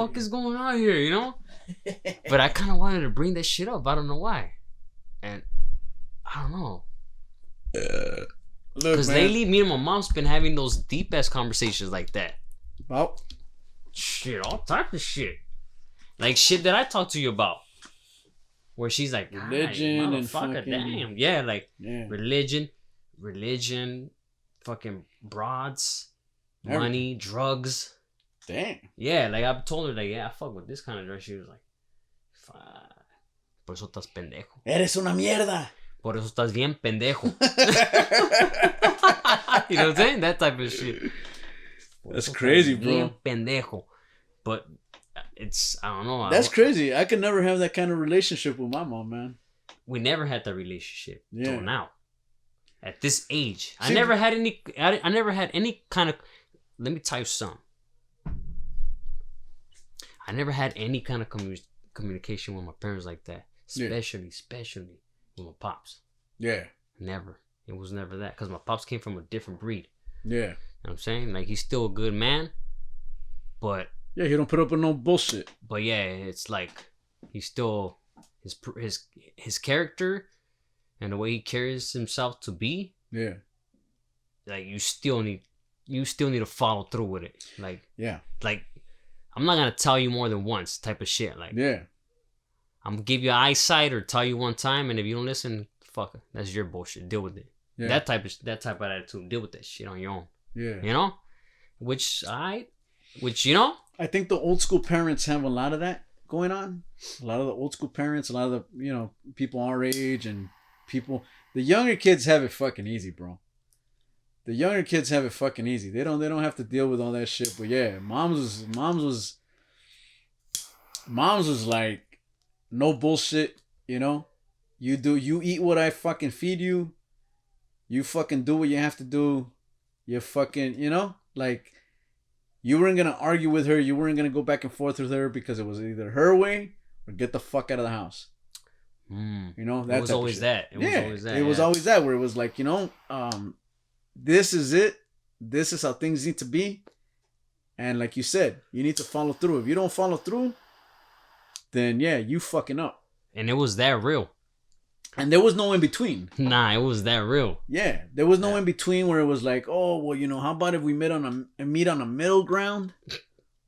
fuck is going on here, you know? But I kind of wanted to bring that shit up. I don't know why. And I don't know. Because lately, me and my mom's been having those deep ass conversations like that. About shit, all type of shit. Like shit that I talked to you about. Where she's like, religion and fucking... damn. Yeah, like religion, fucking broads, money, drugs. Damn. Yeah, like I told her, like, yeah, I fuck with this kind of drug. She was like, fuck. Por eso estás pendejo. Eres una mierda. Por eso estás bien pendejo. You know what I'm saying? That type of shit. That's crazy, bro. Bien pendejo. But it's, I don't know. That's crazy. I could never have that kind of relationship with my mom, man. We never had that relationship till now. At this age. See, I never had any kind of, let me tell you something. I never had any kind of communication with my parents like that. Especially with my pops. Yeah. Never. It was never that. Because my pops came from a different breed. Yeah. You know what I'm saying? Like, he's still a good man. But... yeah, he don't put up with no bullshit. But yeah, it's like... he's still... His character... and the way he carries himself to be... yeah. Like, you still need to follow through with it. Like... yeah. Like... I'm not gonna tell you more than once type of shit. Like... yeah. I'm gonna give you eyesight or tell you one time, and if you don't listen, fuck it. That's your bullshit. Deal with it. Yeah. That type of attitude. Deal with that shit on your own. Yeah. You know? Which you know? I think the old school parents have a lot of that going on. A lot of the old school parents, a lot of the, you know, people our age and people, the younger kids have it fucking easy, bro. The younger kids have it fucking easy. They don't have to deal with all that shit. But yeah, moms was like, no bullshit, you know? You eat what I fucking feed you. You fucking do what you have to do. You fucking, you know? Like, you weren't going to argue with her. You weren't going to go back and forth with her because it was either her way or get the fuck out of the house. You know? It was always that. It was always that where it was like, you know, this is it. This is how things need to be. And like you said, you need to follow through. If you don't follow through, then yeah, you fucking up. And it was that real. And there was no in between. Nah, it was that real. Yeah, there was no in between where it was like, oh, well, you know, how about if we meet on a middle ground,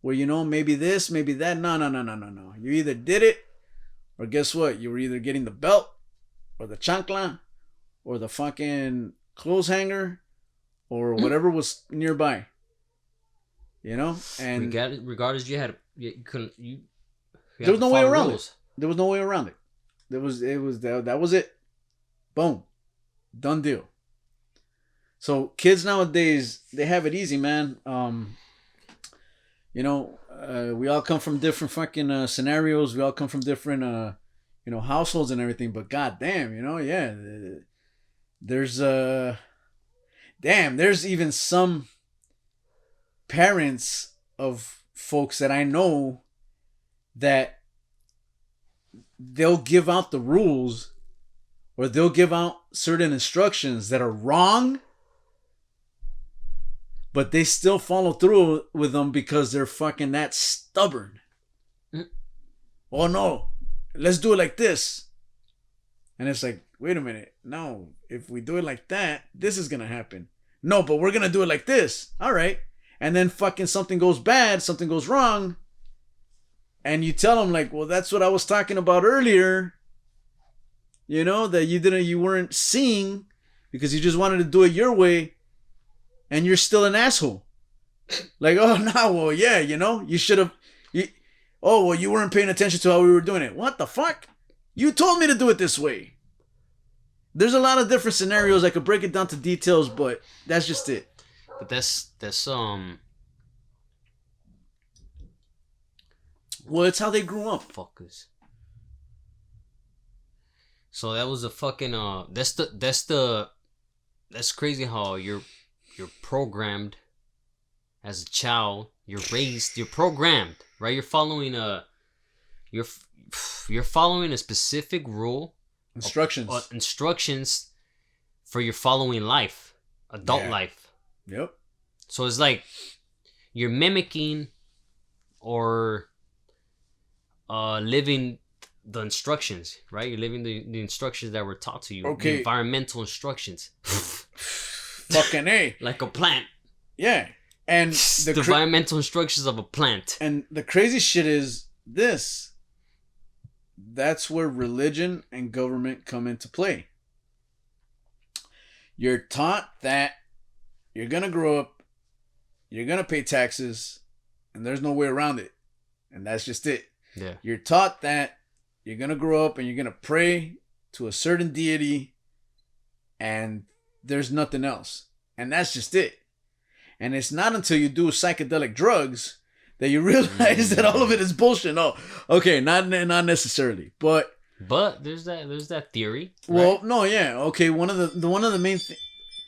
where, you know, maybe this, maybe that. No. You either did it, or guess what? You were either getting the belt, or the chancla, or the fucking clothes hanger, or whatever was nearby. You know, and regardless, you couldn't. There was no way around it. There was no way around it. That was it. Boom. Done deal. So kids nowadays, they have it easy, man. You know, we all come from different fucking scenarios. We all come from different you know, households and everything, but goddamn, you know, yeah. There's there's even some parents of folks that I know that they'll give out the rules or they'll give out certain instructions that are wrong, but they still follow through with them because they're fucking that stubborn. Oh no, let's do it like this. And it's like, wait a minute. No, if we do it like that, this is going to happen. No, but we're going to do it like this. All right. And then fucking something goes bad, something goes wrong. And you tell them like, well, that's what I was talking about earlier. You know, that you weren't seeing because you just wanted to do it your way. And you're still an asshole. Like, oh, no, well, yeah, you know, you should have. Oh, well, you weren't paying attention to how we were doing it. What the fuck? You told me to do it this way. There's a lot of different scenarios. I could break it down to details, but that's just it. But that's well, it's how they grew up. Fuckers. So that was a fucking that's crazy how you're programmed as a child. You're raised, you're programmed, right? You're following a specific rule, instructions for your following life, adult life. Yep. So it's like you're mimicking or living the instructions, right? You're living the instructions that were taught to you. Okay. The environmental instructions. Fucking A. Like a plant. Yeah. And the environmental instructions of a plant. And the crazy shit is this. That's where religion and government come into play. You're taught that you're going to grow up, you're going to pay taxes, and there's no way around it. And that's just it. Yeah. You're taught that you're going to grow up and you're going to pray to a certain deity, and there's nothing else. And that's just it. And it's not until you do psychedelic drugs that you realize that all of it is bullshit. No, okay, not necessarily, but there's that theory. Well, right? no, yeah, okay. One of the main things.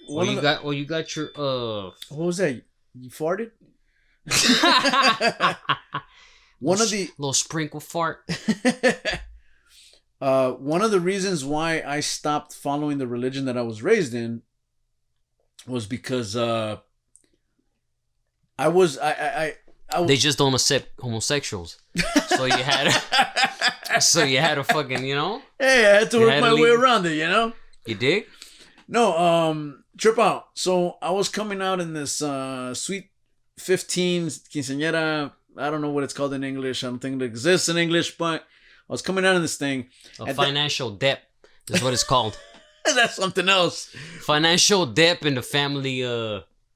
You got your What was that? You farted? One of the little sprinkle fart. One of the reasons why I stopped following the religion that I was raised in was because they just don't accept homosexuals. So you had to fucking, Hey, I had to work my way around it, You dig? No, trip out. So I was coming out in this sweet 15 quinceañera. I don't know what it's called in English. I don't think it exists in English, but I was coming out in this thing. Financial debt is what it's called. That's something else. Financial debt in the family,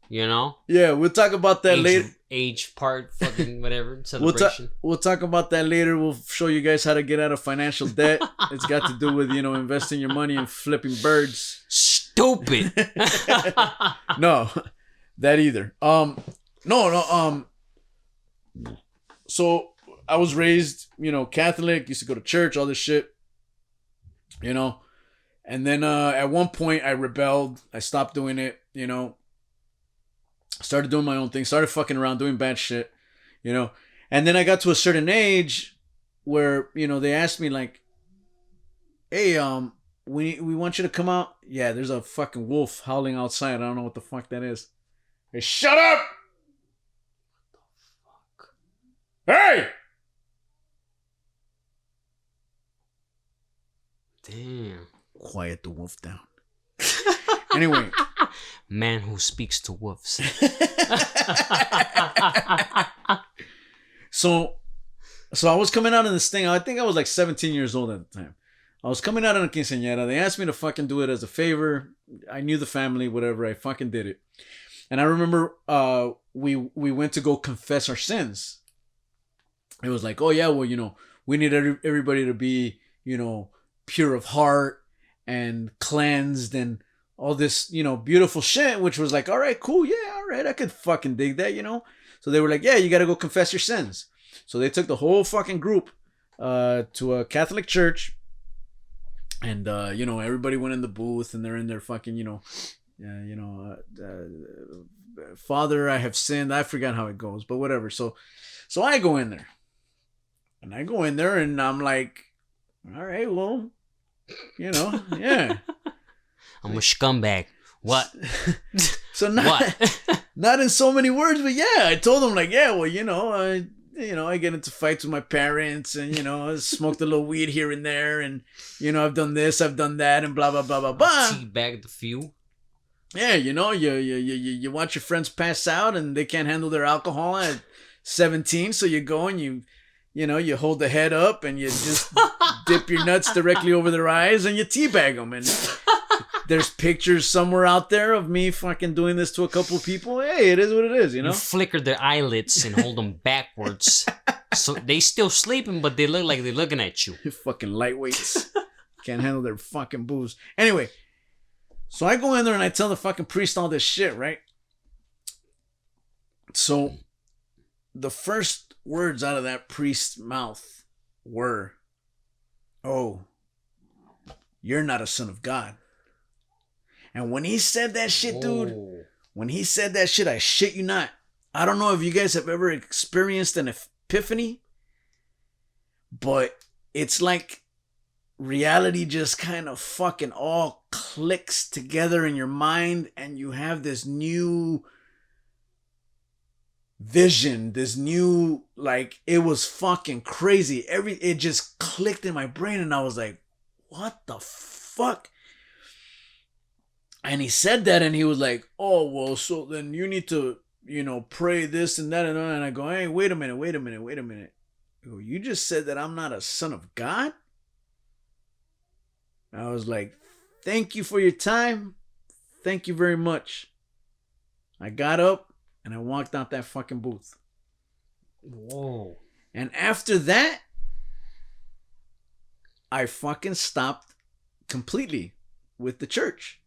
Yeah, we'll talk about that later. Age part, fucking whatever, celebration. We'll talk about that later. We'll show you guys how to get out of financial debt. It's got to do with, investing your money and flipping birds. Stupid. No, that either. No. So I was raised, Catholic, used to go to church, all this shit, and then at one point I rebelled. I stopped doing it, started doing my own thing, started fucking around, doing bad shit, and then I got to a certain age where, they asked me like, hey, we want you to come out. Yeah, there's a fucking wolf howling outside. I don't know what the fuck that is. Hey, shut up! Hey! Damn. Quiet the wolf down. Anyway. Man who speaks to wolves. So I was coming out in this thing. I think I was like 17 years old at the time. I was coming out in a quinceañera. They asked me to fucking do it as a favor. I knew the family, whatever. I fucking did it. And I remember we went to go confess our sins. It was like, oh yeah, well, we need everybody to be, pure of heart and cleansed and all this, beautiful shit, which was like, all right, cool. Yeah. All right. I could fucking dig that, So they were like, yeah, you got to go confess your sins. So they took the whole fucking group to a Catholic church. And, everybody went in the booth and they're in their fucking, Father, I have sinned. I forgot how it goes, but whatever. So I go in there. And I go in there and I'm like, all right, well, yeah. I'm a scumbag. What? So not in so many words, but yeah, I told him like, yeah, well, I get into fights with my parents and, I smoked a little weed here and there and, I've done this, I've done that and blah, blah, blah, blah, blah. Teabag the few. Yeah, you watch your friends pass out and they can't handle their alcohol at 17. So you go and you hold the head up and you just dip your nuts directly over their eyes and you teabag them. And there's pictures somewhere out there of me fucking doing this to a couple of people. Hey, it is what it is, You flicker their eyelids and hold them backwards. So they still sleeping, but they look like they're looking at you. Fucking lightweights. Can't handle their fucking booze. Anyway, so I go in there and I tell the fucking priest all this shit, right? So the first words out of that priest's mouth were, oh, you're not a son of God. And when he said that shit, dude, when he said that shit, I shit you not. I don't know if you guys have ever experienced an epiphany, but it's like reality just kind of fucking all clicks together in your mind and you have this new vision, this new, like, it was fucking crazy. It just clicked in my brain, and I was like, what the fuck? And he said that, and he was like, oh, well, so then you need to, pray this and that and that. And I go, hey, wait a minute. I go, you just said that I'm not a son of God? I was like, thank you for your time. Thank you very much. I got up and I walked out that fucking booth. Whoa. And after that, I fucking stopped completely with the church.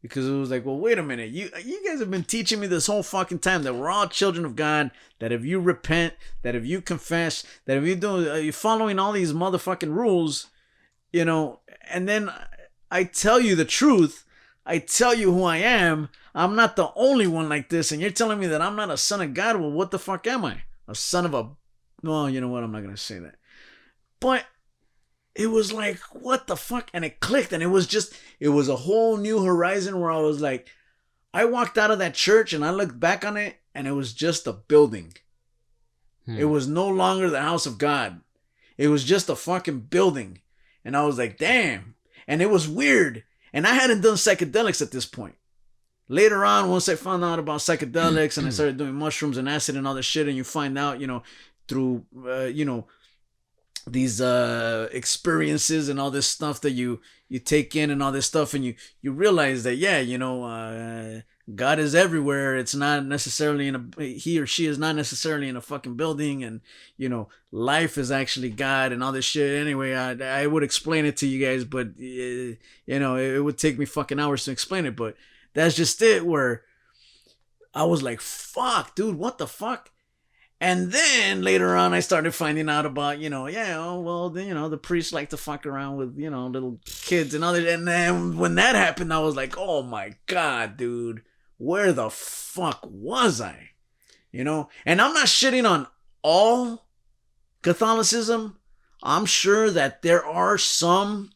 Because it was like, well, wait a minute. You guys have been teaching me this whole fucking time that we're all children of God, that if you repent, that if you confess, that if you're following all these motherfucking rules, and then I tell you the truth. I tell you who I am. I'm not the only one like this, and you're telling me that I'm not a son of God. Well, what the fuck am I? A son of a... Well, you know what? I'm not going to say that. But it was like, what the fuck? And it clicked, and it was a whole new horizon where I was like, I walked out of that church, and I looked back on it, and it was just a building. It was no longer the house of God. It was just a fucking building. And I was like, damn. And it was weird. And I hadn't done psychedelics at this point. Later on, once I found out about psychedelics and I started doing mushrooms and acid and all this shit, and you find out, through, these experiences and all this stuff that you take in and all this stuff, and you realize that, yeah, God is everywhere. It's not necessarily he or she is not necessarily in a fucking building, and life is actually God and all this shit. Anyway, I would explain it to you guys, but it would take me fucking hours to explain it. But that's just it, where I was like, fuck, dude, what the fuck? And then later on, I started finding out about, the priests like to fuck around with, little kids and other. And then when that happened, I was like, oh my God, dude, where the fuck was I? And I'm not shitting on all Catholicism. I'm sure that there are some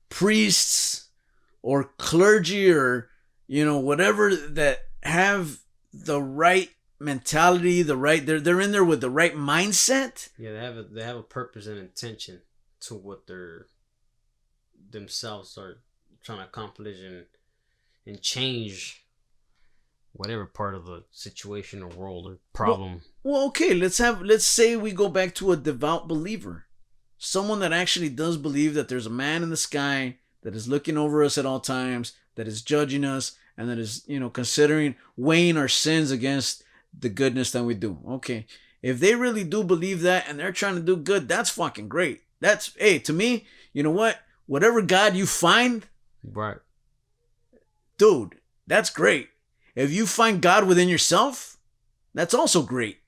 priests or clergy or, whatever that have the right mentality, they're in there with the right mindset. Yeah, they have a purpose and intention to what they're themselves are trying to accomplish and change whatever part of the situation or world or problem. Well, okay, let's say we go back to a devout believer. Someone that actually does believe that there's a man in the sky that is looking over us at all times, that is judging us, and that is, weighing our sins against the goodness that we do. Okay, if they really do believe that and they're trying to do good, that's fucking great. That's, hey, to me, you know what? Whatever God you find, right, dude, that's great. If you find God within yourself, that's also great.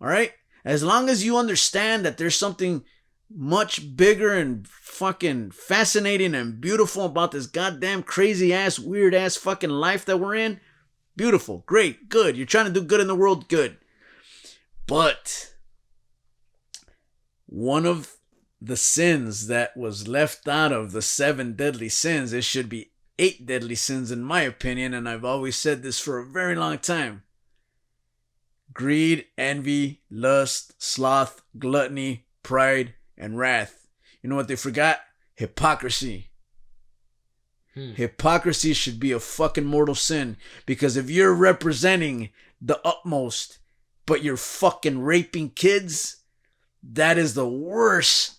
All right? As long as you understand that there's something much bigger and fucking fascinating and beautiful about this goddamn crazy ass, weird ass fucking life that we're in, beautiful, great, good. You're trying to do good in the world, good. But one of the sins that was left out of the 7 deadly sins, it should be 8 deadly sins in my opinion, and I've always said this for a very long time. Greed, envy, lust, sloth, gluttony, pride, and wrath. You know what they forgot? Hypocrisy. Hypocrisy should be a fucking mortal sin, because if you're representing the utmost but you're fucking raping kids, that is the worst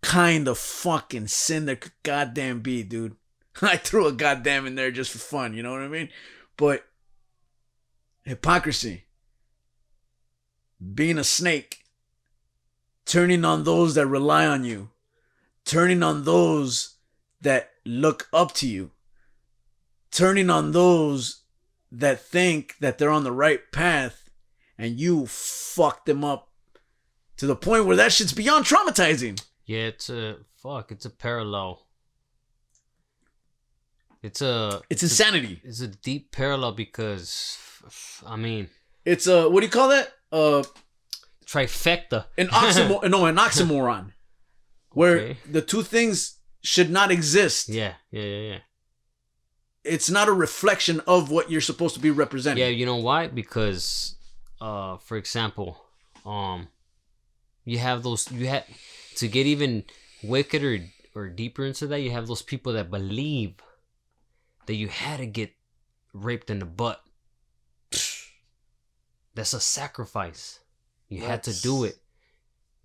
kind of fucking sin there could goddamn be, dude. I threw a goddamn in there just for fun, you know what I mean? But hypocrisy, being a snake, turning on those that rely on you, turning on those that look up to you, turning on those that think that they're on the right path, and you fuck them up to the point where that shit's beyond traumatizing. Yeah, it's a parallel. It's insanity. It's a deep parallel because, I mean, it's a, what do you call that? Trifecta. An oxymoron. Where the two things should not exist. Yeah. it's not a reflection of what you're supposed to be representing. Yeah, you know why? Because, for example, you have to get even wickeder or deeper into that. You have those people that believe that you had to get raped in the butt. That's a sacrifice. You had to do it.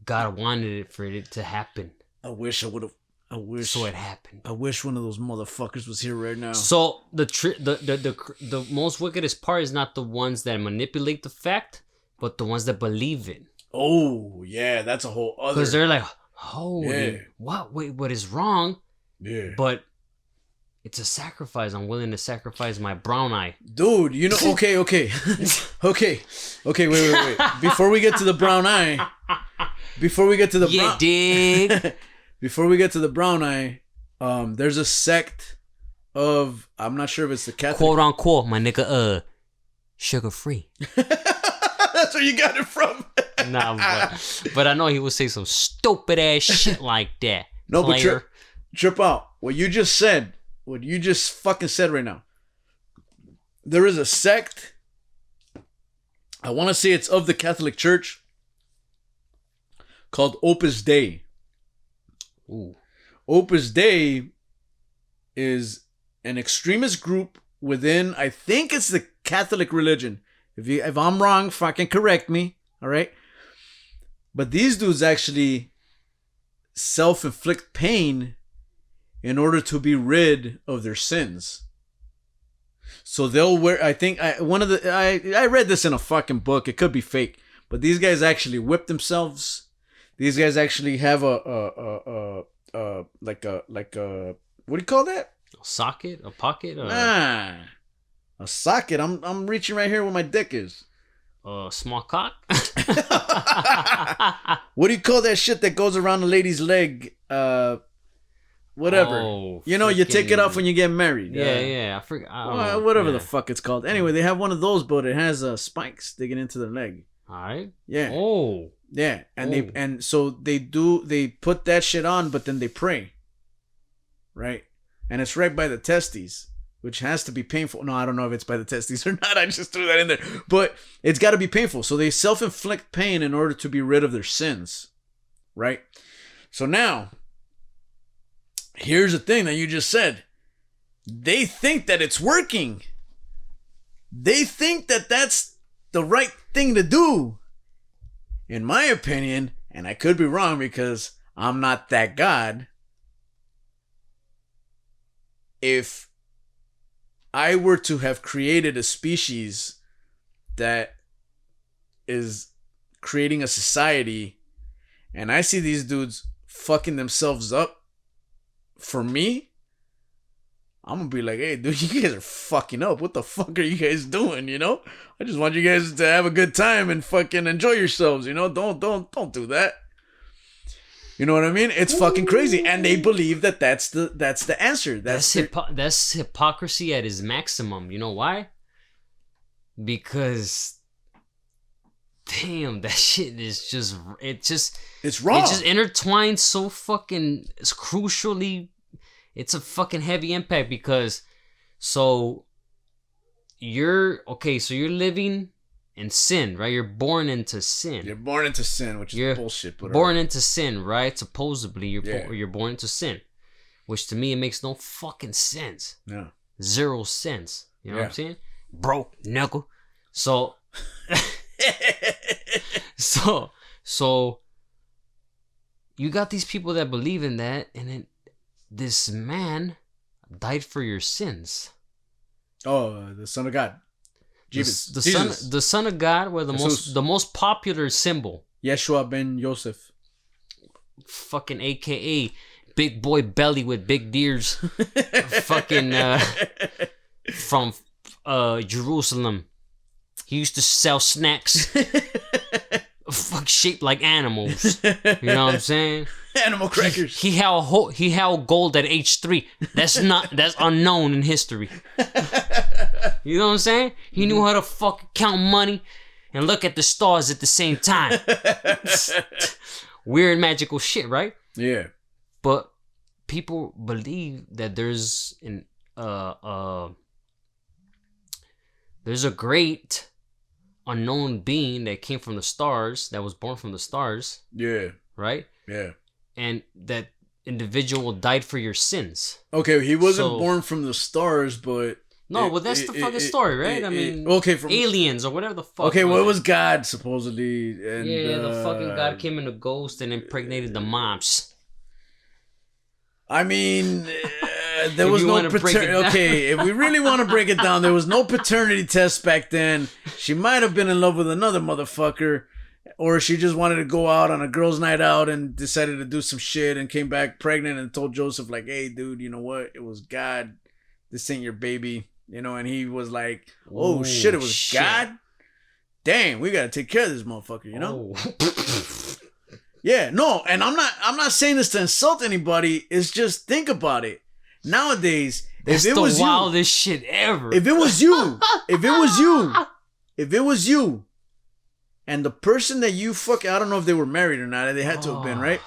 God wanted it for it to happen. I wish. So it happened. I wish one of those motherfuckers was here right now. So the most wickedest part is not the ones that manipulate the fact, but the ones that believe it. Oh yeah, that's a whole other. Because they're like, holy, what? Wait, what is wrong? Yeah. But it's a sacrifice. I'm willing to sacrifice my brown eye. Dude, you know, okay. Okay, wait. Before we get to the brown eye, before we get to the dig. Before we get to the brown eye, there's a sect of, I'm not sure if it's the Catholic, quote unquote, my nigga, sugar free. That's where you got it from. Nah, but I know he would say some stupid ass shit like that. No, player. but trip out. What you just fucking said right now. There is a sect. I want to say it's of the Catholic Church called Opus Dei. Ooh. Opus Dei is an extremist group within, I think it's the Catholic religion. If I'm wrong, fucking correct me. All right. But these dudes actually self-inflict pain in order to be rid of their sins. So they'll wear, I think, I read this in a fucking book. It could be fake, but these guys actually whip themselves. These guys actually have a what do you call that? A socket? A pocket? Nah. A socket. I'm reaching right here where my dick is. Small cock? What do you call that shit that goes around a lady's leg? Whatever. Oh, you know, you take it off when you get married. Yeah. I forgot. Whatever the fuck it's called. Anyway, they have one of those, but it has spikes digging into their leg. Alright. Yeah. Oh. Yeah. And so they put that shit on, but then they pray. Right? And it's right by the testes, which has to be painful. No, I don't know if it's by the testes or not. I just threw that in there. But it's got to be painful. So they self-inflict pain in order to be rid of their sins. Right? So now, here's the thing that you just said. They think that it's working. They think that that's the right thing to do. In my opinion, and I could be wrong because I'm not that God, if I were to have created a species that is creating a society and I see these dudes fucking themselves up for me, I'm gonna be like, hey, dude, you guys are fucking up. What the fuck are you guys doing, you know? I just want you guys to have a good time and fucking enjoy yourselves, you know? Don't do that. You know what I mean? It's fucking crazy. And they believe that that's the answer. That's hypocrisy at its maximum. You know why? Because damn, that shit is just it's wrong. It just intertwines so fucking crucially. It's a fucking heavy impact because you're living in sin, right? You're born into sin. You're born into sin, which is bullshit. But born into sin, right? Supposedly, you're born into sin, which to me it makes no fucking sense. Yeah, 0 sense. You know what I'm saying? Broke knuckle. So you got these people that believe in that, and then this man died for your sins. Oh, the Son of God. Jesus. The son of God were the most popular symbol. Yeshua ben Yosef. Fucking AKA big boy belly with big deers. Fucking from Jerusalem. He used to sell snacks. Shaped like animals. You know what I'm saying? Animal crackers. He held gold at age 3. That's unknown in history. You know what I'm saying? He knew how to fucking count money and look at the stars at the same time. Weird magical shit, right? Yeah. But people believe that there's there's a great unknown being that came from the stars, that was born from the stars. Yeah. Right? Yeah. And that individual died for your sins. Okay, he wasn't born from the stars, but... No, well, that's the fucking story, right? I mean, okay, from aliens or whatever the fuck. Okay, well, it was God, supposedly. And, the fucking God came in a ghost and impregnated the moms. I mean, there was no paternity. Okay, if we really want to break it down, there was no paternity test back then. She might have been in love with another motherfucker, or she just wanted to go out on a girls' night out and decided to do some shit and came back pregnant and told Joseph, like, hey, dude, you know what? It was God. This ain't your baby. You know, and he was like, oh, shit, it was God? Damn, we gotta take care of this motherfucker, you know? Yeah, no, and I'm not saying this to insult anybody. It's just, think about it. Nowadays, that's if it was the wildest shit ever. If it was you, and the person that you I don't know if they were married or not, they had to have been, right?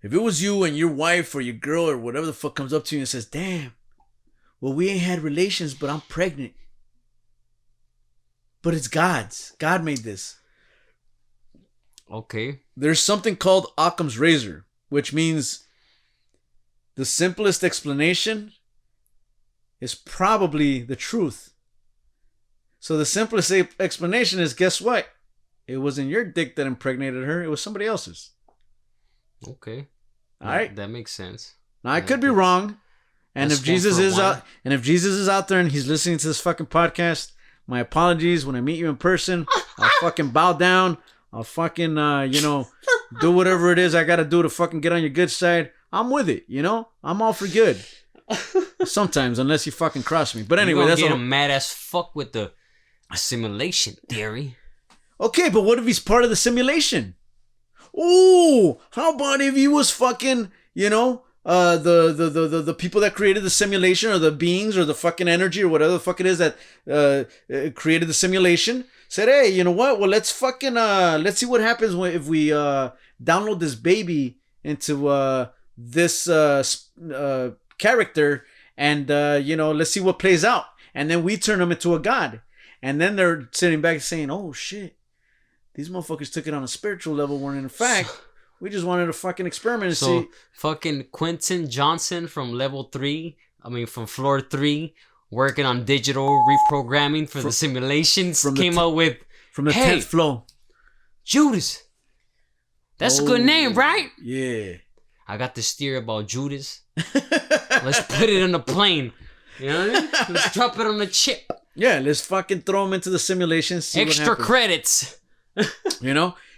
If it was you and your wife or your girl or whatever the fuck comes up to you and says, damn, well, we ain't had relations, but I'm pregnant. But it's God's. God made this. Okay. There's something called Occam's Razor, which means the simplest explanation is probably the truth. So the simplest explanation is, guess what? It wasn't your dick that impregnated her. It was somebody else's. Okay. All right. That makes sense. Now, I could be wrong. And if Jesus is out there and he's listening to this fucking podcast, my apologies. When I meet you in person, I'll fucking bow down. I'll fucking, do whatever it is I got to do to fucking get on your good side. I'm with it, you know? I'm all for good. Sometimes, unless you fucking cross me. But anyway, that's get him mad as fuck with the simulation theory. Okay, but what if he's part of the simulation? Oh, how about if he was fucking, the people that created the simulation, or the beings, or the fucking energy, or whatever the fuck it is that created the simulation, said, hey, you know what? Well, let's fucking let's see what happens if we download this baby into this character, and let's see what plays out, and then we turn them into a god, and then they're sitting back saying, oh shit, these motherfuckers took it on a spiritual level, when in fact we just wanted to fucking experiment and see. Fucking Quentin Johnson from from floor 3, working on digital reprogramming for the simulations, came up with from the 10th floor. Judas. That's a good name, right? Yeah. I got this theory about Judas. Let's put it on the plane. You know what I mean? Let's drop it on the chip. Yeah, let's fucking throw him into the simulation. See extra what happens. Credits.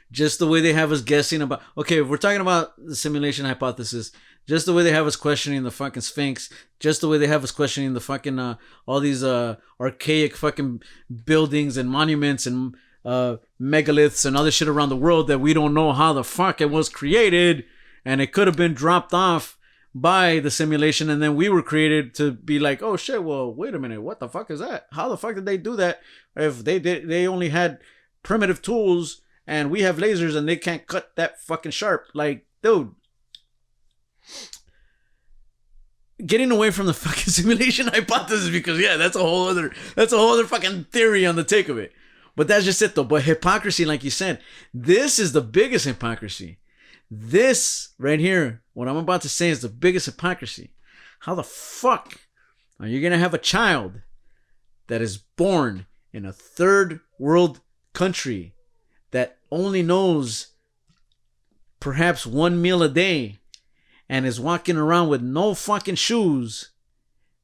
Just the way they have us guessing about... Okay, if we're talking about the simulation hypothesis, just the way they have us questioning the fucking Sphinx, just the way they have us questioning the fucking... all these archaic fucking buildings and monuments and megaliths and other shit around the world that we don't know how the fuck it was created, and it could have been dropped off by the simulation, and then we were created to be like, oh shit, well, wait a minute, what the fuck is that? How the fuck did they do that if they only had primitive tools and we have lasers and they can't cut that fucking sharp? Like, dude, getting away from the fucking simulation hypothesis, because that's a whole other fucking theory on the take of it. But that's just it though. But hypocrisy, like you said, this is the biggest hypocrisy. This right here, what I'm about to say, is the biggest hypocrisy. How the fuck are you gonna have a child that is born in a third world country that only knows perhaps one meal a day and is walking around with no fucking shoes,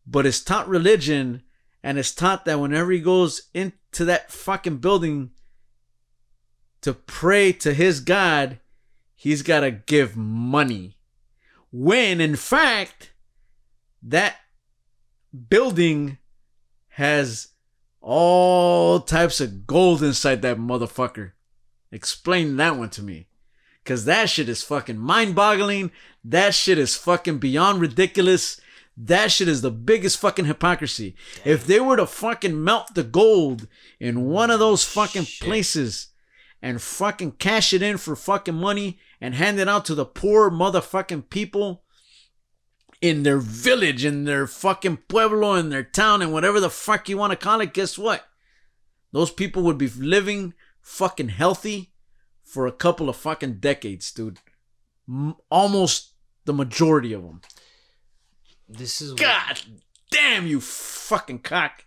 but is taught religion and is taught that whenever he goes into that fucking building to pray to his God, he's got to give money, when in fact that building has all types of gold inside that motherfucker? Explain that one to me, because that shit is fucking mind-boggling. That shit is fucking beyond ridiculous. That shit is the biggest fucking hypocrisy. If they were to fucking melt the gold in one of those fucking places and fucking cash it in for fucking money and hand it out to the poor motherfucking people, in their village, in their fucking pueblo, in their town, and whatever the fuck you want to call it, guess what? Those people would be living fucking healthy for a couple of fucking decades, dude. Almost the majority of them. This is God damn, you fucking cock.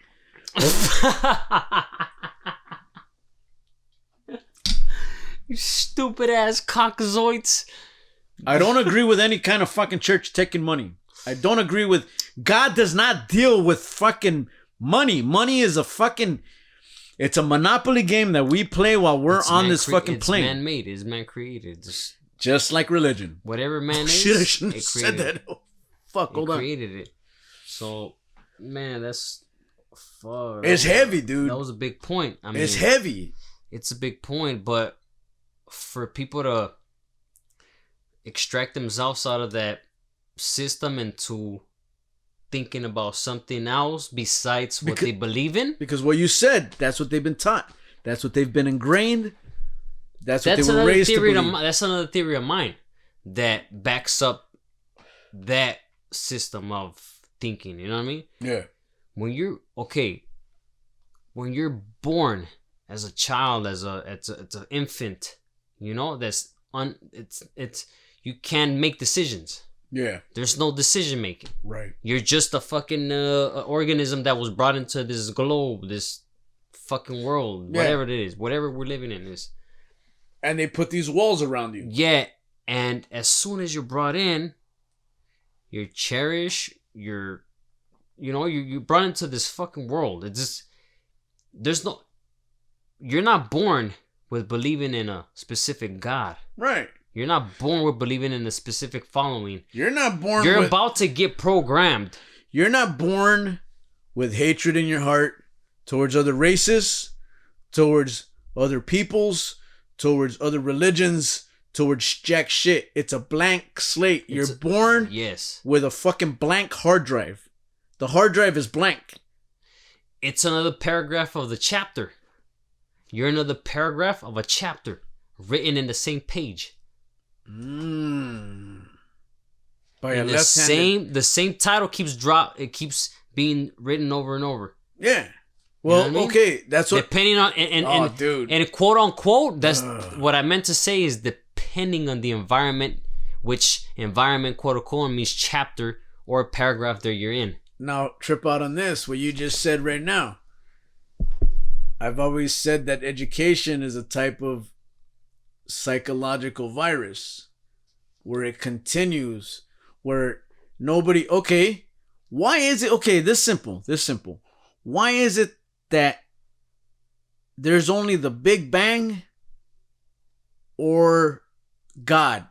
You stupid ass cockzoids. I don't agree with any kind of fucking church taking money. I don't agree with... God does not deal with fucking money. Money is a fucking... It's a monopoly game that we play while we're on this fucking plane. It's man-made. It's man-created. Just like religion. Whatever man is, shit, I shouldn't have said that. Oh, fuck, hold on. Created it. So, man, that's... Fuck. It's heavy, dude. That was a big point. I mean, it's heavy. It's a big point, but for people to extract themselves out of that system into thinking about something else besides what they believe in. Because what you said, that's what they've been taught. That's what they've been ingrained. That's what they were raised to believe. That's another theory of mine that backs up that system of thinking. You know what I mean? Yeah. When you're born as a child, it's an infant, you know, it's you can't make decisions. Yeah. There's no decision making. Right. You're just a fucking organism that was brought into this globe, this fucking world, whatever it is, whatever we're living in is. And they put these walls around you. Yeah, and as soon as you're brought in, you're cherished, you're brought into this fucking world. It's just, you're not born with believing in a specific God. Right. You're not born with believing in a specific following. You're not born You're about to get programmed. You're not born with hatred in your heart towards other races, towards other peoples, towards other religions, towards jack shit. It's a blank slate. You're born with a fucking blank hard drive. The hard drive is blank. It's another paragraph of the chapter. You're another paragraph of a chapter written in the same page. By a left-handed... The same title keeps being written over and over. Yeah. Well, you know what I mean? Okay, that's what... Depending on... And quote unquote, that's what I meant to say is depending on the environment, which environment, quote unquote, means chapter or paragraph that you're in. Now, trip out on this, what you just said right now. I've always said that education is a type of psychological virus where it continues, where nobody... Okay, why is it... Okay, this simple. Why is it that there's only the Big Bang or God?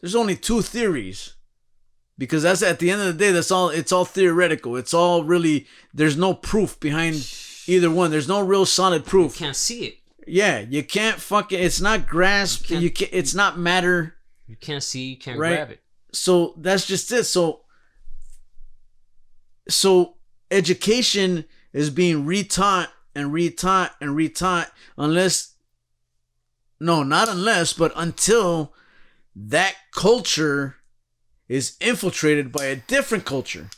There's only two theories. Because that's at the end of the day, it's all theoretical. It's all really, there's no proof behind either one. There's no real solid proof. You can't see it. Yeah, you can't fucking, it's not grasp, it's not matter. You can't see, you can't grab it. So that's just it. So education is being retaught and retaught and retaught but until that culture is infiltrated by a different culture.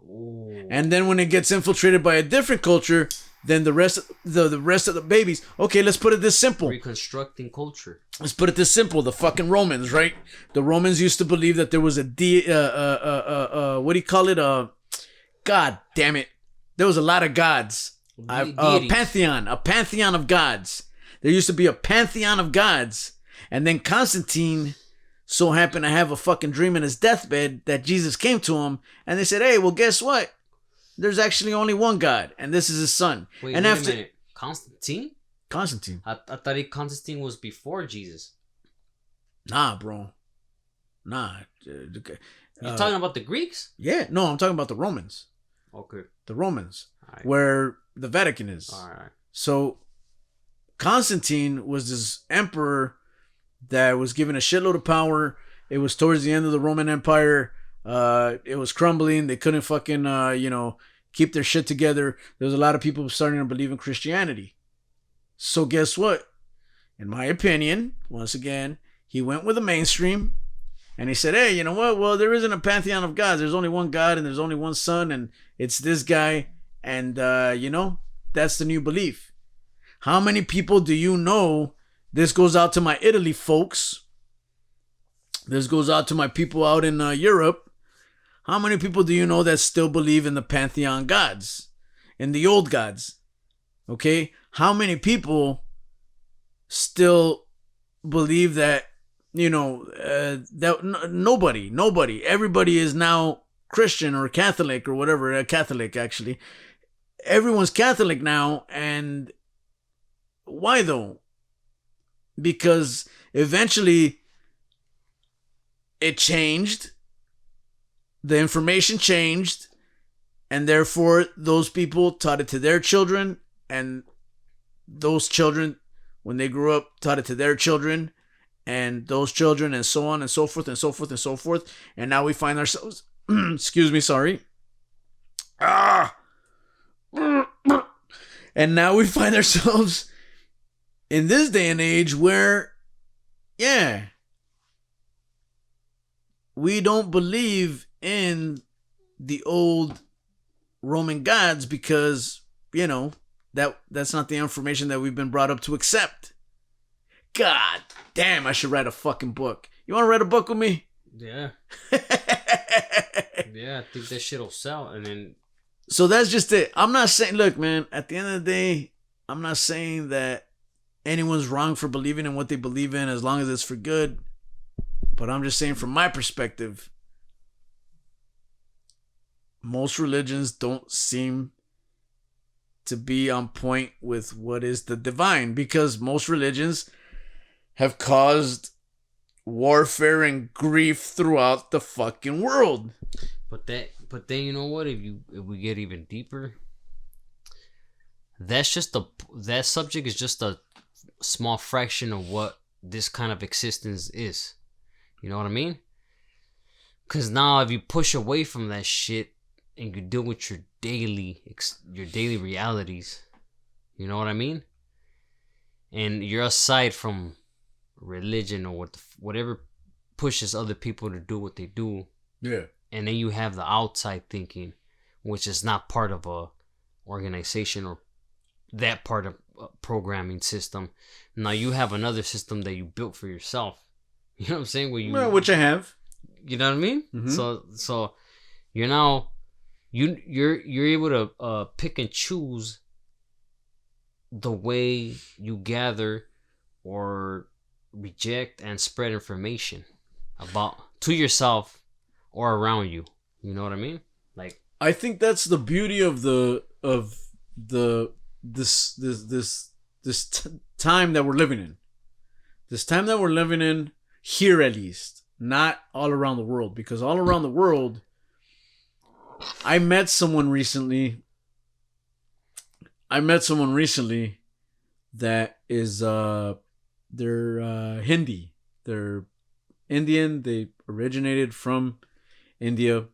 Ooh. And then when it gets infiltrated by a different culture, then the rest of the babies. Okay, let's put it this simple. Reconstructing culture. Let's put it this simple. The fucking Romans, right? The Romans used to believe that there was what do you call it? God damn it. There was a lot of gods. A pantheon of gods. There used to be a pantheon of gods. And then Constantine so happened to have a fucking dream in his deathbed that Jesus came to him, and they said, hey, well, guess what? There's actually only one God, and this is his son. Wait a minute. Constantine? I thought Constantine was before Jesus. Nah, bro. Nah. You're talking about the Greeks? Yeah. No, I'm talking about the Romans. Okay. The Romans. Right. Where the Vatican is. All right. So, Constantine was this emperor that was given a shitload of power. It was towards the end of the Roman Empire. It was crumbling. They couldn't fucking, keep their shit together. There was a lot of people starting to believe in Christianity. So guess what? In my opinion, once again, he went with the mainstream And he said, hey, you know what? Well, there isn't a pantheon of gods. There's only one God and there's only one son, and it's this guy. And, that's the new belief. How many people do you know? This goes out to my Italy folks. This goes out to my people out in Europe. How many people do you know that still believe in the pantheon gods? In the old gods? Okay? How many people still believe that, nobody. Everybody is now Christian or Catholic or whatever. Catholic, actually. Everyone's Catholic now. And why though? Because eventually it changed. The information changed. And therefore, those people taught it to their children. And those children, when they grew up, taught it to their children. And those children, and so on and so forth and so forth and so forth. And now we find ourselves... excuse me, sorry. And now we find ourselves in this day and age where, we don't believe in the old Roman gods because, that's not the information that we've been brought up to accept. God damn, I should write a fucking book. You want to write a book with me? Yeah. Yeah, I think that shit'll sell. And then... So that's just it. I'm not saying... Look, man, at the end of the day, I'm not saying that anyone's wrong for believing in what they believe in as long as it's for good. But I'm just saying from my perspective, most religions don't seem to be on point with what is the divine, because most religions have caused warfare and grief throughout the fucking world. But then you know what? If we get even deeper, that subject is just a small fraction of what this kind of existence is. You know what I mean? Because now if you push away from that shit and you deal with your daily realities, you know what I mean? And you're aside from religion or whatever pushes other people to do what they do. Yeah. And then you have the outside thinking, which is not part of a organization or that part of a programming system. Now you have another system that you built for yourself. You know what I'm saying? Which I have. You know what I mean? Mm-hmm. So you're now you're able to pick and choose the way you gather or reject and spread information about to yourself or around you. You know what I mean? Like, I think that's the beauty of this time that we're living in. This time that we're living in here, at least, not all around the world, because all around the world, I met someone recently that is they're Hindi. They're Indian. They originated from India.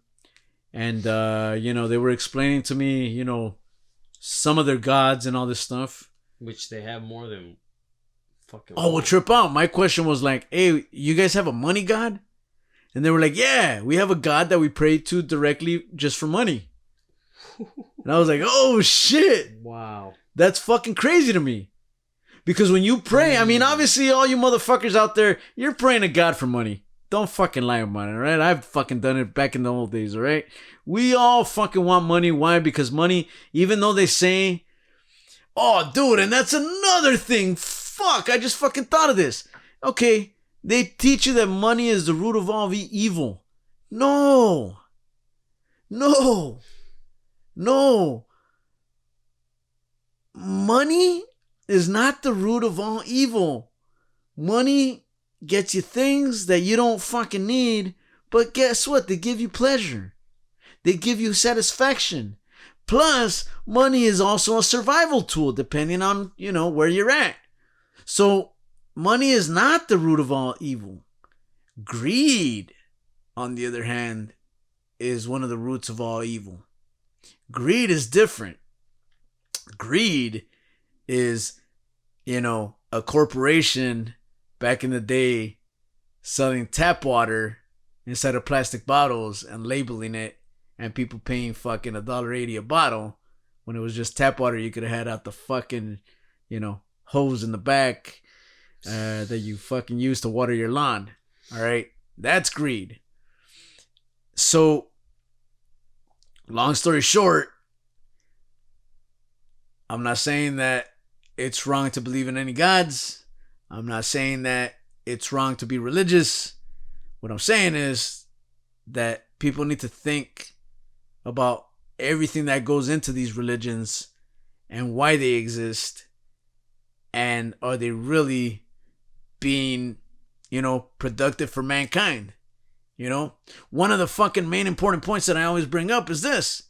And they were explaining to me, some of their gods and all this stuff. Which they have more than fucking... Oh, we'll trip out. My question was like, hey, you guys have a money god? And they were like, yeah, we have a god that we pray to directly just for money. And I was like, oh, shit. Wow. That's fucking crazy to me. Because when you pray, I mean, obviously, all you motherfuckers out there, you're praying to God for money. Don't fucking lie about it, all right? I've fucking done it back in the old days, all right? We all fucking want money. Why? Because money, even though they say, oh, dude, and that's another thing. Fuck, I just fucking thought of this. Okay, they teach you that money is the root of all evil. No. Money is not the root of all evil. Money gets you things that you don't fucking need, but guess what? They give you pleasure. They give you satisfaction. Plus, money is also a survival tool depending on, where you're at. So, money is not the root of all evil. Greed, on the other hand, is one of the roots of all evil. Greed is different. Greed is, a corporation back in the day selling tap water inside of plastic bottles and labeling it, and people paying fucking $1.80 a bottle when it was just tap water you could have had out the fucking, hose in the back that you fucking use to water your lawn. All right, that's greed. So, long story short, I'm not saying that it's wrong to believe in any gods. I'm not saying that it's wrong to be religious. What I'm saying is that people need to think about everything that goes into these religions and why they exist, and are they really being, productive for mankind? One of the fucking main important points that I always bring up is this.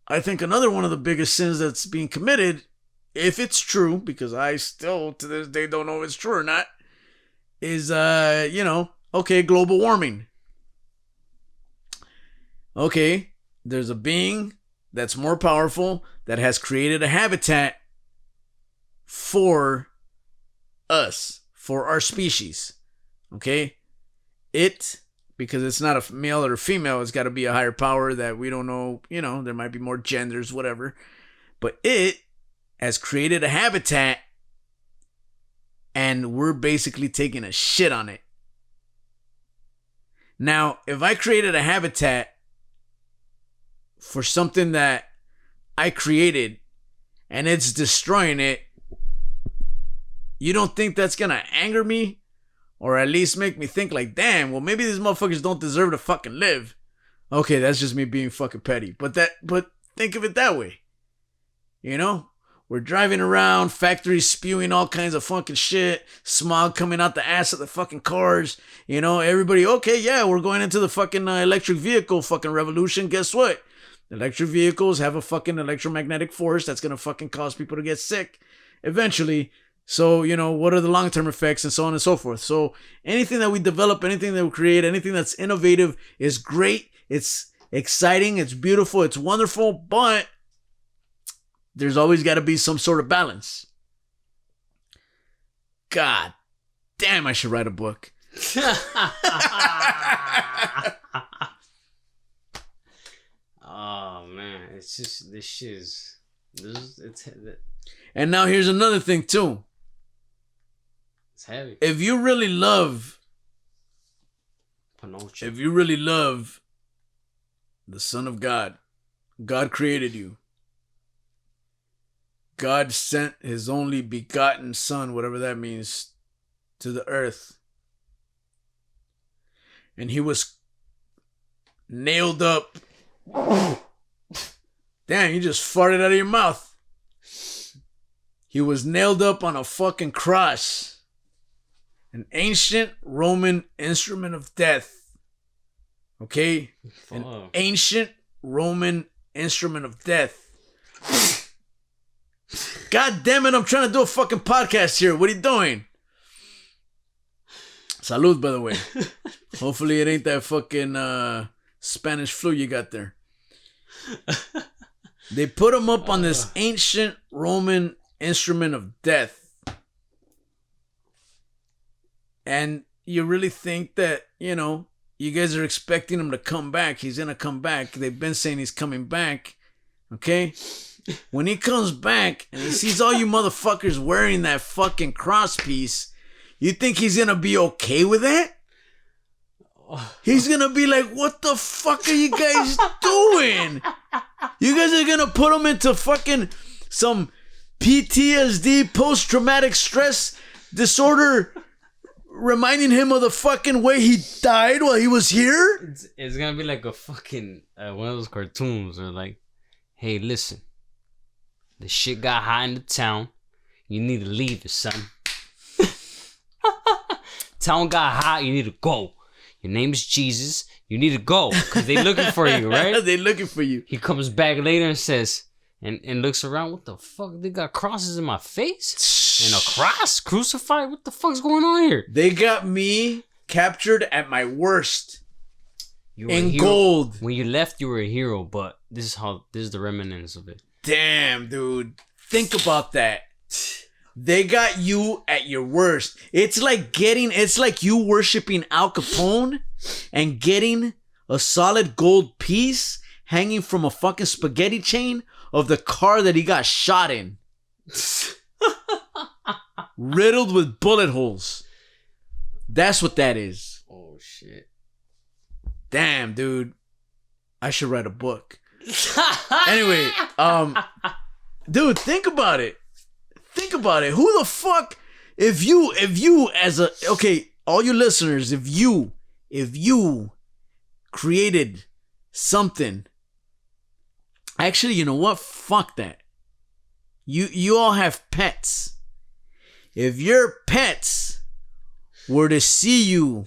I think another one of the biggest sins that's being committed, if it's true, because I still to this day don't know if it's true or not, is, global warming. Okay, there's a being that's more powerful that has created a habitat for us, for our species. Okay? Because it's not a male or a female, it's got to be a higher power that we don't know, there might be more genders, whatever. But it has created a habitat, and we're basically taking a shit on it. Now, if I created a habitat for something that I created and it's destroying it, you don't think that's going to anger me? Or at least make me think like, damn, well, maybe these motherfuckers don't deserve to fucking live. Okay, that's just me being fucking petty. But think of it that way. We're driving around, factories spewing all kinds of fucking shit, smog coming out the ass of the fucking cars. Everybody, okay, yeah, we're going into the fucking electric vehicle fucking revolution. Guess what? Electric vehicles have a fucking electromagnetic force that's going to fucking cause people to get sick eventually. So, what are the long-term effects and so on and so forth. So anything that we develop, anything that we create, anything that's innovative is great. It's exciting. It's beautiful. It's wonderful. But there's always got to be some sort of balance. God damn, I should write a book. Oh, man. It's just, this shit is... And now here's another thing, too. It's heavy. If you really love Pinocho. If you really love the Son of God, God created you. God sent his only begotten Son, whatever that means, to the earth. And he was nailed up. Damn, you just farted out of your mouth. He was nailed up on a fucking cross. An ancient Roman instrument of death. Okay? An ancient Roman instrument of death. God damn it, I'm trying to do a fucking podcast here. What are you doing? Salud, by the way. Hopefully it ain't that fucking Spanish flu you got there. They put him up on this ancient Roman instrument of death. And you really think that, you guys are expecting him to come back. He's going to come back. They've been saying he's coming back. Okay? When he comes back and he sees all you motherfuckers wearing that fucking cross piece, you think he's going to be okay with that? He's going to be like, what the fuck are you guys doing? You guys are going to put him into fucking some PTSD, post-traumatic stress disorder, reminding him of the fucking way he died while he was here? It's going to be like a fucking, one of those cartoons or like, hey, listen. The shit got hot in the town. You need to leave it, son. Town got hot. You need to go. Your name is Jesus. You need to go. Because they looking for you, right? They looking for you. He comes back later and says, and looks around. What the fuck? They got crosses in my face? And a cross? Crucified? What the fuck's going on here? They got me captured at my worst. In hero. Gold. When you left, you were a hero. But this is the remnants of it. Damn, dude. Think about that. They got you at your worst. It's like you worshiping Al Capone and getting a solid gold piece hanging from a fucking spaghetti chain of the car that he got shot in. Riddled with bullet holes. That's what that is. Oh, shit. Damn, dude. I should write a book. Anyway, dude, think about it. Think about it. Who the fuck, if you as a, okay, all you listeners, if you created something, actually, you know what? Fuck that. You all have pets. If your pets were to see you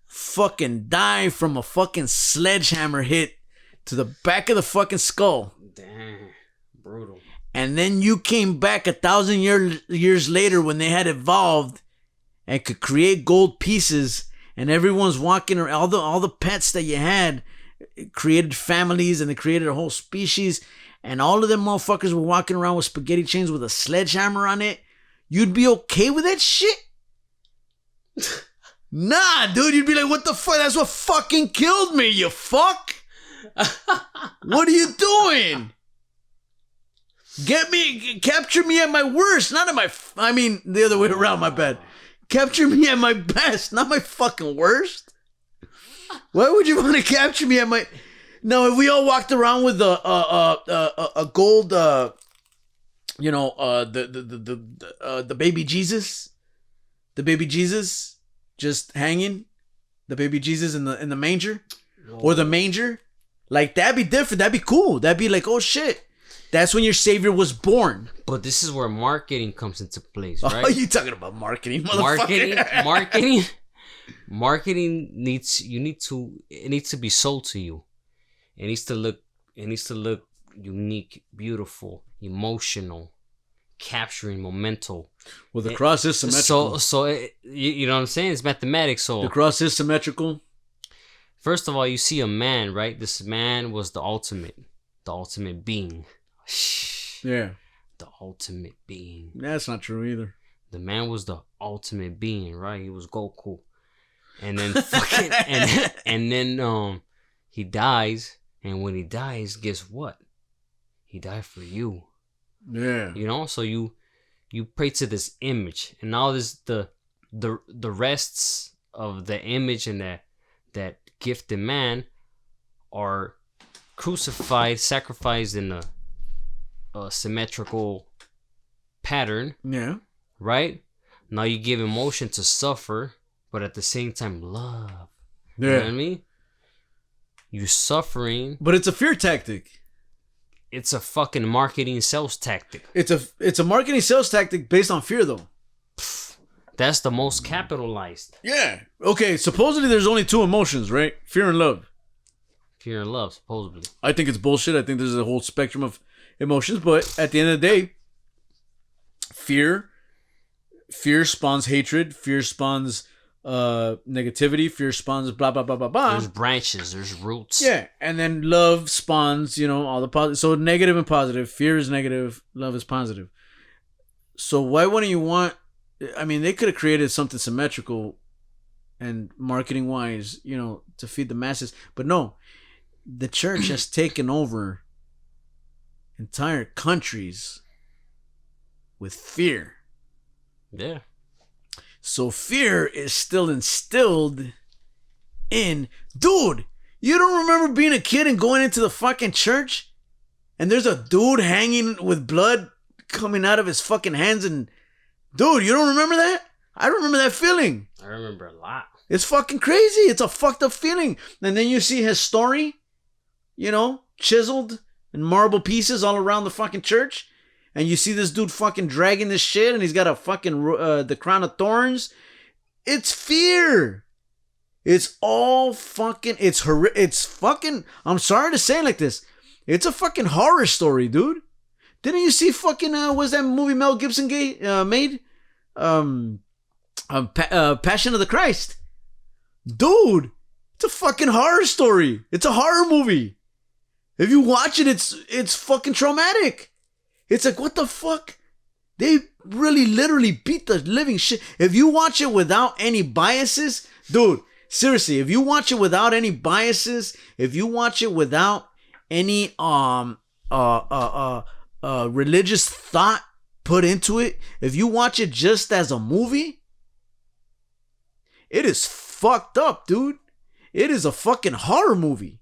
fucking die from a fucking sledgehammer hit to the back of the fucking skull. Damn. Brutal. And then you came back 1,000 years later when they had evolved and could create gold pieces, and everyone's walking around, all the pets that you had created families and they created a whole species, and all of them motherfuckers were walking around with spaghetti chains with a sledgehammer on it. You'd be okay with that shit? Nah, dude, you'd be like, what the fuck? That's what fucking killed me, you fuck. What are you doing? Capture me at my worst, not at my, the other way around, my bad. Capture me at my best, not my fucking worst. Why would you want to capture me at my, no, if we all walked around with a gold, the baby Jesus, just hanging, the baby Jesus in the manger, or the manger, like that'd be different. That'd be cool. That'd be like, oh shit, that's when your savior was born. But this is where marketing comes into place, right? Oh, you talking about marketing, motherfucker? Marketing it needs to be sold to you. It needs to look unique, beautiful, emotional, capturing momentum. Well, the cross is symmetrical. You know what I'm saying? It's mathematics. So the cross is symmetrical. First of all, you see a man, right? This man was the ultimate being. Yeah. The ultimate being. That's not true either. The man was the ultimate being, right? He was Goku. And then and then he dies, and when he dies, guess what? He died for you. Yeah. You know, so you pray to this image, and now this the rests of the image and that gifted man are crucified, sacrificed in a symmetrical pattern. Yeah. Right? Now you give emotion to suffer, but at the same time love. Yeah. You know what I mean? You suffering. But it's a fear tactic. It's a fucking marketing sales tactic. It's a marketing sales tactic based on fear, though. That's the most capitalized. Yeah. Okay, supposedly there's only two emotions, right? Fear and love. Fear and love, supposedly. I think it's bullshit. I think there's a whole spectrum of emotions, but at the end of the day, fear spawns hatred, fear spawns negativity, fear spawns blah blah blah blah blah. There's branches, there's roots. Yeah, and then love spawns, all the positive. So negative and positive. Fear is negative, love is positive. So why wouldn't you want? I mean, they could have created something symmetrical and marketing wise, to feed the masses, but no, the church has taken over entire countries with fear. Yeah. So fear is still instilled in... Dude, you don't remember being a kid and going into the fucking church and there's a dude hanging with blood coming out of his fucking hands and... Dude, you don't remember that? I remember that feeling. I remember a lot. It's fucking crazy. It's a fucked up feeling. And then you see his story, chiseled in marble pieces all around the fucking church. And you see this dude fucking dragging this shit and he's got a fucking, the crown of thorns. It's fear. It's all fucking, it's fucking, I'm sorry to say it like this. It's a fucking horror story, dude. Didn't you see fucking, what's that movie Mel Gibson made? Passion of the Christ. Dude, it's a fucking horror story. It's a horror movie. If you watch it, it's fucking traumatic. It's like, what the fuck? They really literally beat the living shit. If you watch it without any biases, dude, Seriously, if you watch it without any biases, if you watch it without any religious thought put into it, if you watch it just as a movie, it is fucked up, dude. It is a fucking horror movie.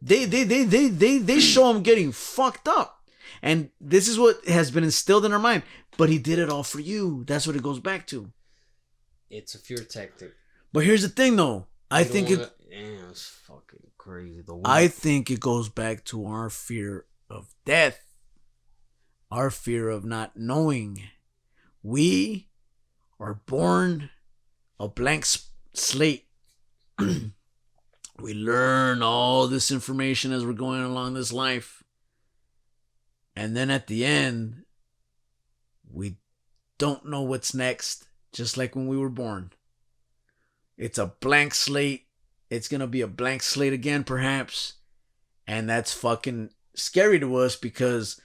They show him getting fucked up. And this is what has been instilled in our mind. But he did it all for you. That's what it goes back to. It's a fear tactic. But here's the thing, though. I think Damn, it's fucking crazy. I think it goes back to our fear of death. Our fear of not knowing. We are born a blank slate. We learn all this information as we're going along this life. And then at the end, we don't know what's next, just like when we were born. It's a blank slate. It's going to be a blank slate again, perhaps. And that's fucking scary to us because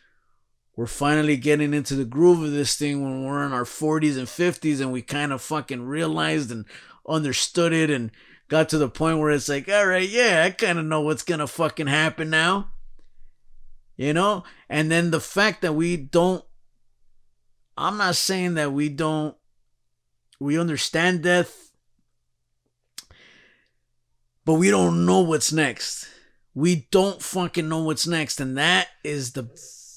we're finally getting into the groove of this thing when we're in our 40s and 50s and we kind of fucking realized and understood it and got to the point where it's like, all right, yeah, I kind of know what's going to fucking happen now. You know? And then the fact that I'm not saying that we understand death, but we don't know what's next. We don't fucking know what's next. And that is the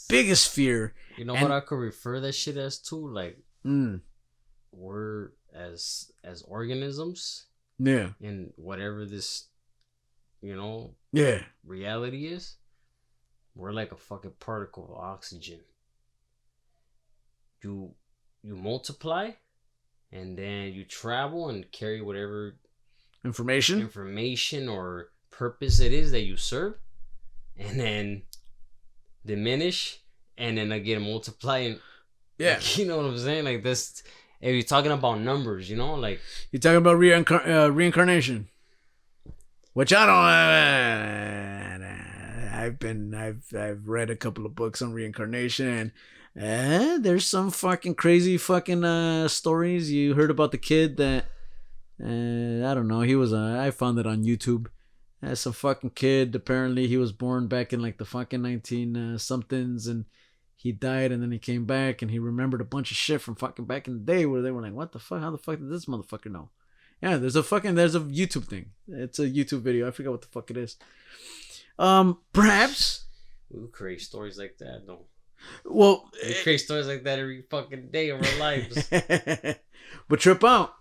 biggest fear. You know what I could refer that shit as too? Like, we're as organisms. Yeah. And whatever this, reality is, we're like a fucking particle of oxygen. You multiply, and then you travel and carry whatever information or purpose it is that you serve, and then diminish, and then again multiply, and you know what I'm saying? Like this. If you're talking about numbers, like you're talking about reincarnation, which I don't. I've read a couple of books on reincarnation, and there's some fucking crazy fucking stories. You heard about the kid that I don't know. He was I found it on YouTube. Some fucking kid. Apparently, he was born back in like the fucking 19 somethings, and he died, and then he came back, and he remembered a bunch of shit from fucking back in the day where they were like, what the fuck? How the fuck did this motherfucker know? Yeah, there's a YouTube thing. It's a YouTube video. I forgot what the fuck it is. Perhaps. We create stories like that, though. Well, we create stories like that every fucking day of our lives. But trip out.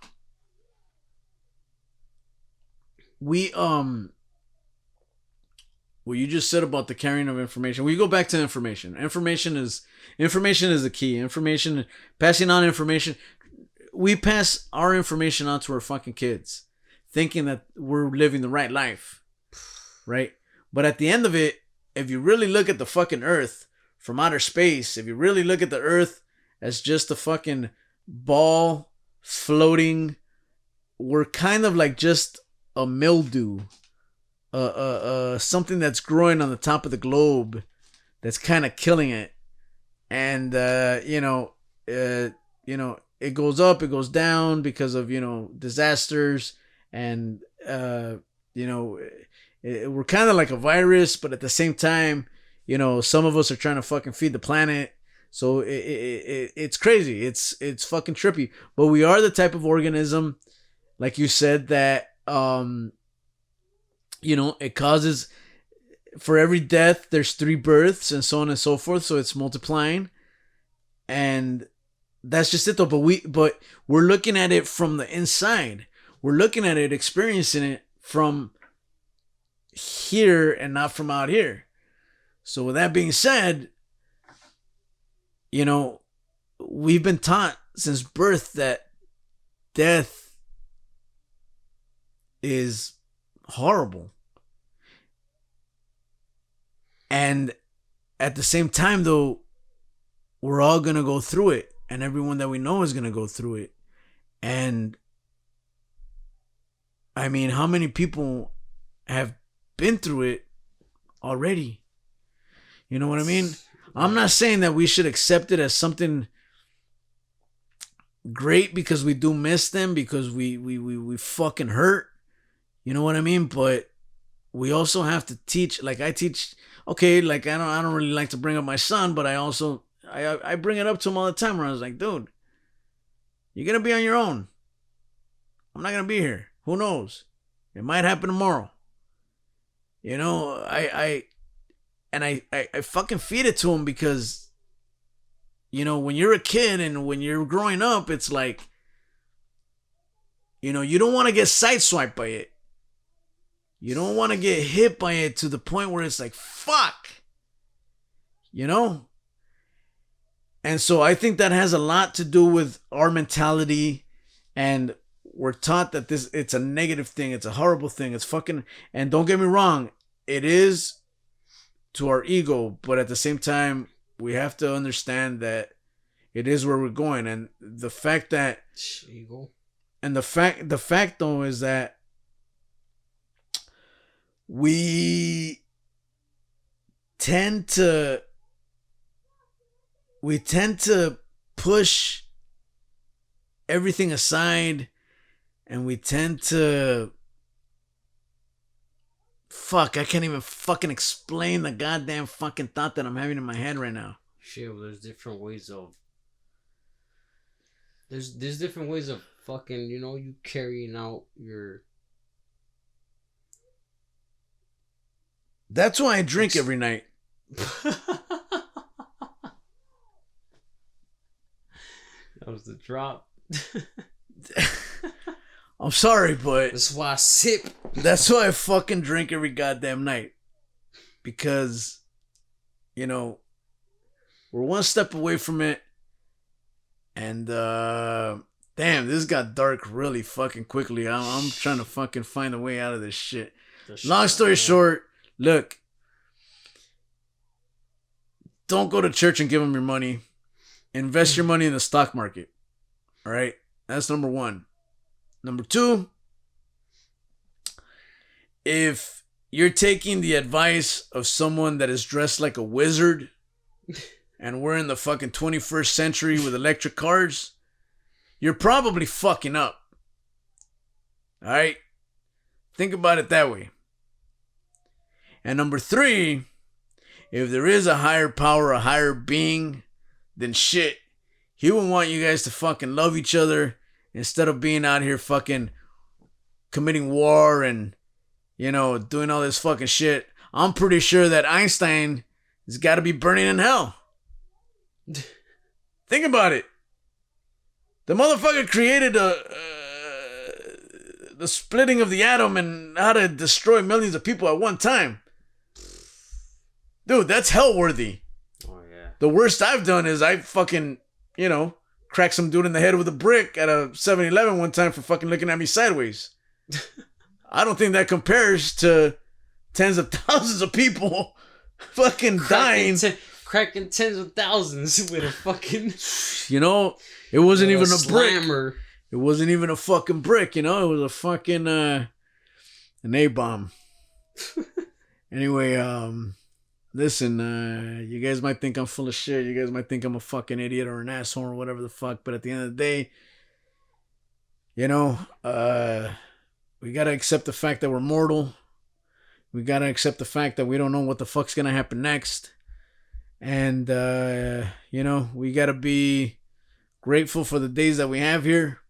What you just said about the carrying of information. We go back to information. Information is the key. Information, passing on information. We pass our information on to our fucking kids, thinking that we're living the right life, right? But at the end of it, if you really look at the fucking Earth from outer space, if you really look at the Earth as just a fucking ball floating, we're kind of like just a mildew. Something that's growing on the top of the globe that's kind of killing it. And it goes up, it goes down because of disasters, and we're kind of like a virus, but at the same time, some of us are trying to fucking feed the planet. So it's crazy. It's fucking trippy. But we are the type of organism, like you said, that it causes, for every death there's 3 births, and so on and so forth. So it's multiplying, and that's just it though. But we're looking at it from the inside. We're looking at it, experiencing it from here and not from out here. So with that being said, we've been taught since birth that death is horrible. And at the same time, though, we're all going to go through it. And everyone that we know is going to go through it. And I mean, how many people have been through it already? You know what I mean? I'm not saying that we should accept it as something great because we do miss them, because we fucking hurt. You know what I mean? But we also have to teach. Like I teach. Okay, like I don't really like to bring up my son, but I bring it up to him all the time. Where I was like, dude, you're gonna be on your own. I'm not gonna be here. Who knows? It might happen tomorrow. You know, I fucking feed it to him because, you know, when you're a kid and when you're growing up, it's like, you know, you don't want to get sideswiped by it. You don't want to get hit by it to the point where it's like, fuck. You know? And so I think that has a lot to do with our mentality, and we're taught that it's a negative thing, it's a horrible thing, it's fucking, and don't get me wrong, it is to our ego, but at the same time, we have to understand that it is where we're going, and the fact that ego, and the fact though is that we tend to push everything aside, and we tend to I can't even fucking explain the goddamn fucking thought that I'm having in my head right now. Shit, well, there's different ways of there's different ways of fucking, you know, you carrying out your. That's why I drink every night. That was the drop. I'm sorry, but that's why I sip. That's why I fucking drink every goddamn night. Because, you know, we're one step away from it. And, damn, this got dark really fucking quickly. I'm trying to fucking find a way out of this shit. Long story short, look. Don't go to church and give them your money. Invest your money in the stock market. All right? That's number one. Number two, if you're taking the advice of someone that is dressed like a wizard and we're in the fucking 21st century with electric cars, you're probably fucking up. All right? Think about it that way. And number three, if there is a higher power, a higher being, then shit, he would want you guys to fucking love each other instead of being out here fucking committing war and, you know, doing all this fucking shit. I'm pretty sure that Einstein has got to be burning in hell. Think about it. The motherfucker created the splitting of the atom and how to destroy millions of people at one time. Dude, that's hell worthy. Oh, yeah. The worst I've done is I fucking, you know, cracked some dude in the head with a brick at a 7-Eleven one time for fucking looking at me sideways. I don't think that compares to tens of thousands of people fucking dying. Cracking tens of thousands with a fucking... You know, it wasn't even a slammer. Brick. It wasn't even a fucking brick, you know? It was a fucking, an A-bomb. Anyway, listen, you guys might think I'm full of shit. You guys might think I'm a fucking idiot or an asshole or whatever the fuck. But at the end of the day, you know, we gotta accept the fact that we're mortal. We gotta accept the fact that we don't know what the fuck's gonna happen next. And, you know, we gotta be grateful for the days that we have here.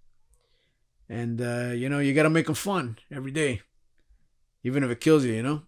And, you know, you gotta make them fun every day. Even if it kills you, you know?